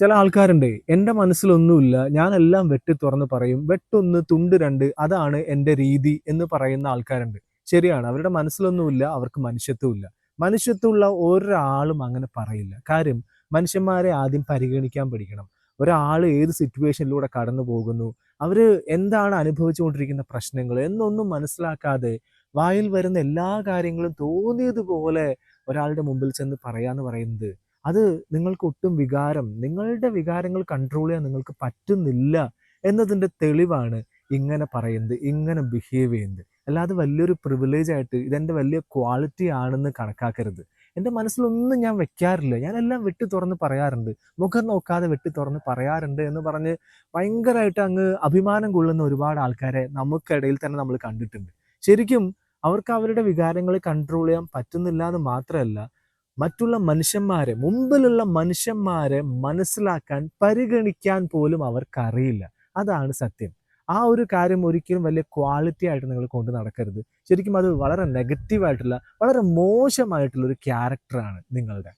ചില ആൾക്കാരുണ്ട്, എൻ്റെ മനസ്സിലൊന്നുമില്ല, ഞാനെല്ലാം വെട്ടി തുറന്ന് പറയും, വെട്ടൊന്ന് തുണ്ട് രണ്ട് അതാണ് എൻ്റെ രീതി എന്ന് പറയുന്ന ആൾക്കാരുണ്ട്. ശരിയാണ്, അവരുടെ മനസ്സിലൊന്നുമില്ല, അവർക്ക് മനുഷ്യത്വമില്ല. മനുഷ്യത്വമുള്ള ഒരാളും അങ്ങനെ പറയില്ല. കാര്യം മനുഷ്യന്മാരെ ആദ്യം പരിഗണിക്കാൻ പഠിക്കണം. ഒരാൾ ഏത് സിറ്റുവേഷനിലൂടെ കടന്നു പോകുന്നു, അവര് എന്താണ് അനുഭവിച്ചുകൊണ്ടിരിക്കുന്ന പ്രശ്നങ്ങൾ എന്നൊന്നും മനസ്സിലാക്കാതെ വായിൽ വരുന്ന എല്ലാ കാര്യങ്ങളും തോന്നിയതുപോലെ ഒരാളുടെ മുമ്പിൽ ചെന്ന് പറയാന്ന് പറയുന്നത്, അത് നിങ്ങൾക്ക് ഒട്ടും നിങ്ങളുടെ വികാരങ്ങൾ കൺട്രോൾ ചെയ്യാൻ നിങ്ങൾക്ക് പറ്റുന്നില്ല എന്നതിൻ്റെ തെളിവാണ് ഇങ്ങനെ പറയുന്നത്, ഇങ്ങനെ ബിഹേവ് ചെയ്യുന്നത്. അല്ലാതെ വലിയൊരു പ്രിവിലേജ് ആയിട്ട് ഇതെൻ്റെ വലിയ ക്വാളിറ്റി ആണെന്ന് കണക്കാക്കരുത്. എൻ്റെ മനസ്സിലൊന്നും ഞാൻ വെക്കാറില്ല, ഞാനെല്ലാം വെട്ടി തുറന്ന് പറയാറുണ്ട്, മുഖം നോക്കാതെ വെട്ടി തുറന്ന് പറയാറുണ്ട് എന്ന് പറഞ്ഞ് ഭയങ്കരമായിട്ട് അങ്ങ് അഭിമാനം കൊള്ളുന്ന ഒരുപാട് ആൾക്കാരെ നമുക്കിടയിൽ തന്നെ നമ്മൾ കണ്ടിട്ടുണ്ട്. ശരിക്കും അവർക്ക് അവരുടെ വികാരങ്ങൾ കൺട്രോൾ ചെയ്യാൻ പറ്റുന്നില്ല എന്ന് മാത്രമല്ല, മറ്റുള്ള മനുഷ്യന്മാരെ, മുമ്പിലുള്ള മനുഷ്യന്മാരെ മനസ്സിലാക്കാൻ, പരിഗണിക്കാൻ പോലും അവർക്കറിയില്ല. അതാണ് സത്യം. ആ ഒരു കാര്യം ഒരിക്കലും വലിയ ക്വാളിറ്റി ആയിട്ട് നിങ്ങൾ കൊണ്ട് നടക്കരുത്. ശരിക്കും അത് വളരെ നെഗറ്റീവായിട്ടുള്ള, വളരെ മോശമായിട്ടുള്ള ഒരു ക്യാരക്ടറാണ് നിങ്ങളുടെ.